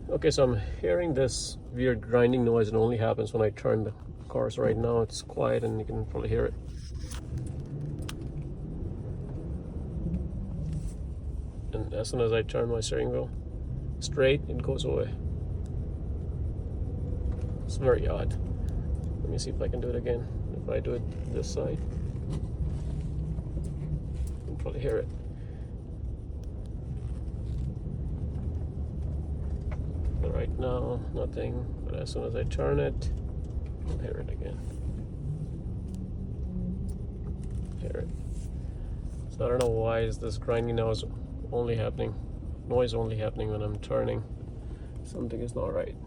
Okay, so I'm hearing this weird grinding noise. It only happens when I turn the cars. Right now it's quiet and you can probably hear it. And as soon as I turn my steering wheel straight, it goes away. It's very odd. Let me see if I can do it again. If I do it this side, you can probably hear it. But right now, nothing. But as soon as I turn it, I'll hear it again. Hear it. So I don't know why is this grinding noise only happening when I'm turning. Something is not right.